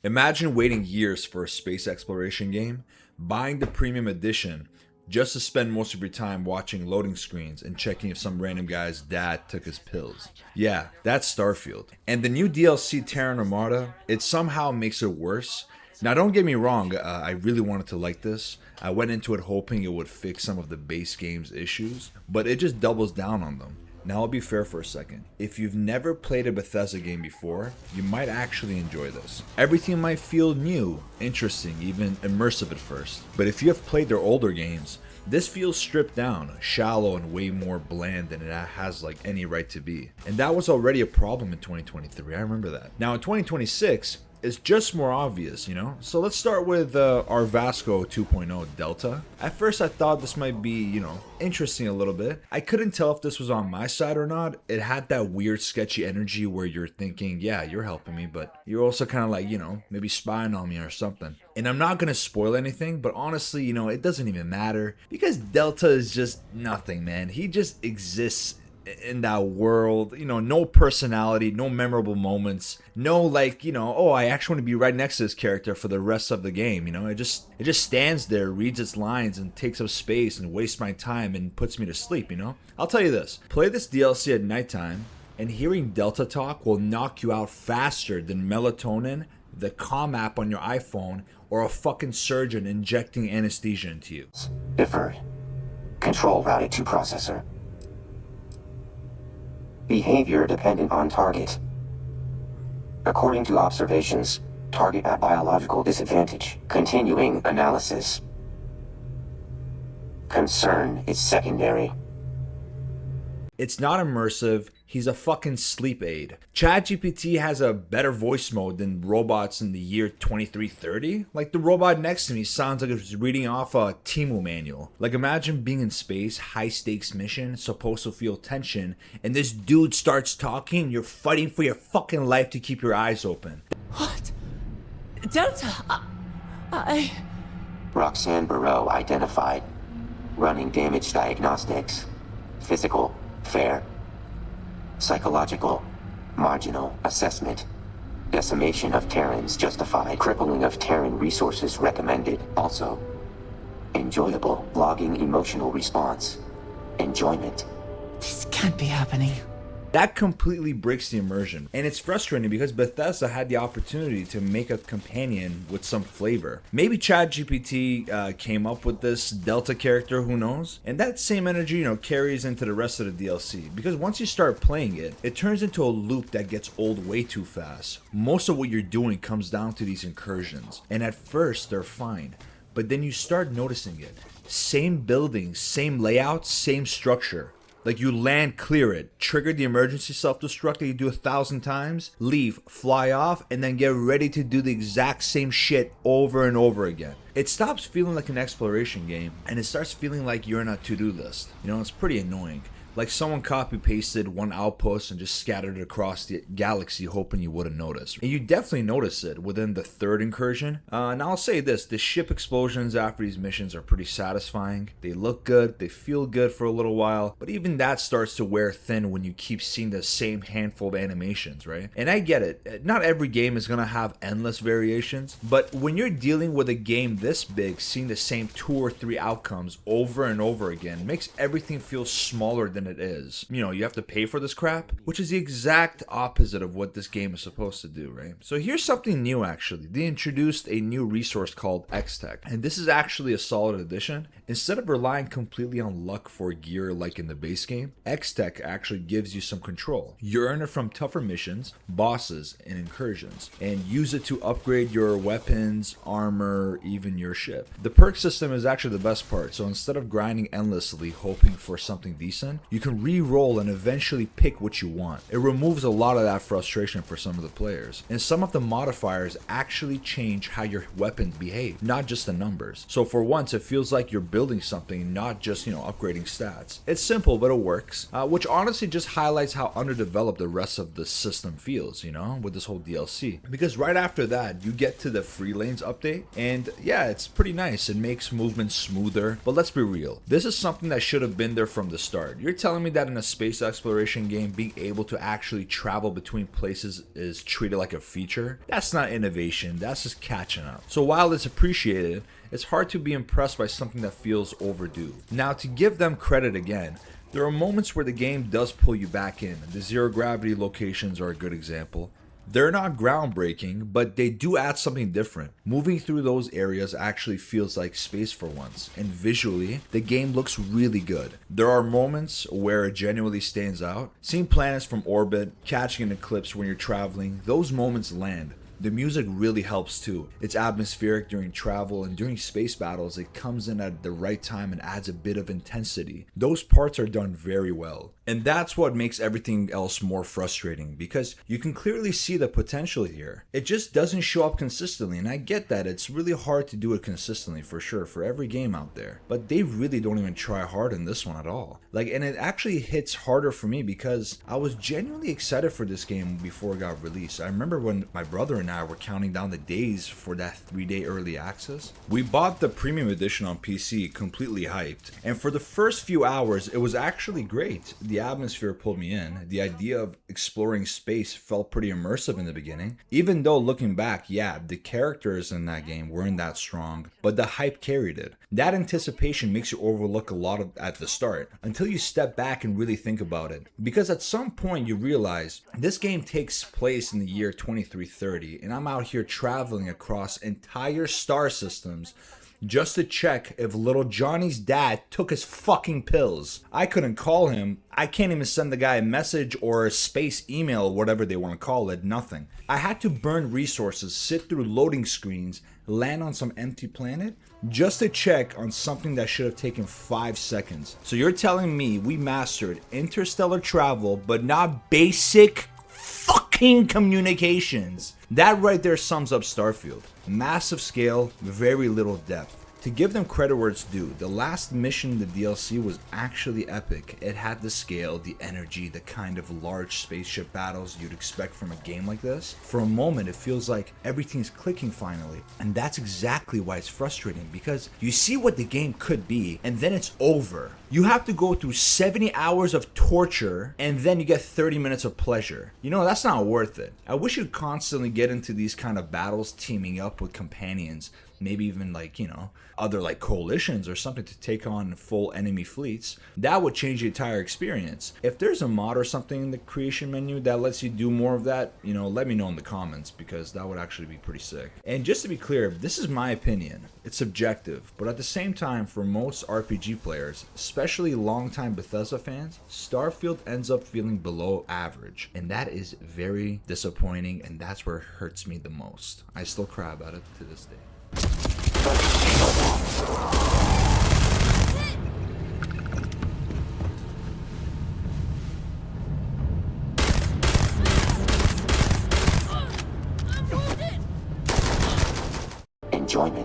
Imagine waiting years for a space exploration game, buying the premium edition, just to spend most of your time watching loading screens and checking if some random guy's dad took his pills. Yeah, that's Starfield. And the new DLC Terran Armada, it somehow makes it worse. Now don't get me wrong, I really wanted to like this. I went into it hoping it would fix some of the base game's issues, but it just doubles down on them. Now I'll be fair for a second. If you've never played a Bethesda game before, you might actually enjoy this. Everything might feel new, interesting, even immersive at first. But if you have played their older games, this feels stripped down, shallow, and way more bland than it has like any right to be. And that was already a problem in 2023, I remember that. Now in 2026, it's just more obvious, you know? So let's start with our Vasco 2.0 Delta. At first I thought this might be, interesting a little bit. I couldn't tell if this was on my side or not. It had that weird sketchy energy where you're thinking, yeah, you're helping me, but you're also kind of like, maybe spying on me or something. And I'm not going to spoil anything, but honestly, it doesn't even matter because Delta is just nothing, man. He just exists in that world, no personality, no memorable moments, no oh, I actually want to be right next to this character for the rest of the game. It just stands there, reads its lines, and takes up space and wastes my time and puts me to sleep. I'll tell you this: play this DLC at nighttime, and hearing Delta talk will knock you out faster than melatonin, the Calm app on your iPhone, or a fucking surgeon injecting anesthesia into you. Deferred. Control routed to processor. Behavior dependent on target. According to observations, target at biological disadvantage. Continuing analysis. Concern is secondary. It's not immersive. He's a fucking sleep aid. ChatGPT has a better voice mode than robots in the year 2330. Like, the robot next to me sounds like it's reading off a Timu manual. Like, imagine being in space, high stakes mission, supposed to feel tension, and this dude starts talking and you're fighting for your fucking life to keep your eyes open. What? Delta? I... Roxanne Barreau identified. Running damage diagnostics. Physical, fair. Psychological, marginal assessment. Decimation of Terrans justified. Crippling of Terran resources recommended. Also, enjoyable. Logging emotional response. Enjoyment. This can't be happening. That completely breaks the immersion. And it's frustrating because Bethesda had the opportunity to make a companion with some flavor. Maybe ChatGPT came up with this Delta character, who knows? And that same energy, carries into the rest of the DLC. Because once you start playing it, it turns into a loop that gets old way too fast. Most of what you're doing comes down to these incursions. And at first, they're fine. But then you start noticing it. Same buildings, same layout, same structure. Like, you land, clear it, trigger the emergency self-destruct that you do 1,000 times, leave, fly off, and then get ready to do the exact same shit over and over again. It stops feeling like an exploration game, and it starts feeling like you're in a to-do list. It's pretty annoying. Like someone copy-pasted one outpost and just scattered it across the galaxy hoping you wouldn't notice. And you definitely notice it within the third incursion. Now I'll say this, the ship explosions after these missions are pretty satisfying. They look good, they feel good for a little while, but even that starts to wear thin when you keep seeing the same handful of animations, right? And I get it, not every game is gonna have endless variations, but when you're dealing with a game this big, seeing the same 2 or 3 outcomes over and over again makes everything feel smaller than it is. You have to pay for this crap, which is the exact opposite of what this game is supposed to do, right? So here's something new actually. They introduced a new resource called Xtech, and this is actually a solid addition. Instead of relying completely on luck for gear like in the base game, Xtech actually gives you some control. You earn it from tougher missions, bosses, and incursions, and use it to upgrade your weapons, armor, even your ship. The perk system is actually the best part, so instead of grinding endlessly hoping for something decent, you can re-roll and eventually pick what you want. It removes a lot of that frustration for some of the players. And some of the modifiers actually change how your weapons behave, not just the numbers. So for once, it feels like you're building something, not just, upgrading stats. It's simple, but it works, which honestly just highlights how underdeveloped the rest of the system feels, with this whole DLC. Because right after that, you get to the free lanes update, and yeah, it's pretty nice. It makes movement smoother, but let's be real. This is something that should have been there from the start. You're telling me that in a space exploration game, being able to actually travel between places is treated like a feature? That's not innovation, that's just catching up. So while it's appreciated, it's hard to be impressed by something that feels overdue. Now, to give them credit again, there are moments where the game does pull you back in. The zero gravity locations are a good example. They're not groundbreaking, but they do add something different. Moving through those areas actually feels like space for once, and visually, the game looks really good. There are moments where it genuinely stands out. Seeing planets from orbit, catching an eclipse when you're traveling, those moments land. The music really helps too. It's atmospheric during travel, and during space battles it comes in at the right time and adds a bit of intensity. Those parts are done very well. And that's what makes everything else more frustrating, because you can clearly see the potential here. It just doesn't show up consistently, and I get that it's really hard to do it consistently for sure for every game out there. But they really don't even try hard in this one at all. And it actually hits harder for me because I was genuinely excited for this game before it got released. I remember when my brother and I were counting down the days for that 3-day early access. We bought the premium edition on PC completely hyped, and for the first few hours it was actually great. The atmosphere pulled me in. The idea of exploring space felt pretty immersive in the beginning, even though looking back, yeah, the characters in that game weren't that strong, but the hype carried it. That anticipation makes you overlook a lot at the start until you step back and really think about it, because at some point you realize this game takes place in the year 2330, and I'm out here traveling across entire star systems just to check if little Johnny's dad took his fucking pills. I couldn't call him. I can't even send the guy a message or a space email, whatever they want to call it, nothing. I had to burn resources, sit through loading screens, land on some empty planet, just to check on something that should have taken 5 seconds. So you're telling me we mastered interstellar travel, but not basic fucking communications? That right there sums up Starfield. Massive scale, very little depth. To give them credit where it's due, the last mission in the DLC was actually epic. It had the scale, the energy, the kind of large spaceship battles you'd expect from a game like this. For a moment, it feels like everything's clicking finally. And that's exactly why it's frustrating, because you see what the game could be, and then it's over. You have to go through 70 hours of torture, and then you get 30 minutes of pleasure. You know, that's not worth it. I wish you'd constantly get into these kind of battles teaming up with companions, maybe even other coalitions or something to take on full enemy fleets. That would change the entire experience. If there's a mod or something in the creation menu that lets you do more of that, let me know in the comments, because that would actually be pretty sick. And just to be clear, this is my opinion. It's subjective, but at the same time, for most RPG players, especially longtime Bethesda fans, Starfield ends up feeling below average, and that is very disappointing, and that's where it hurts me the most. I still cry about it to this day. Enjoyment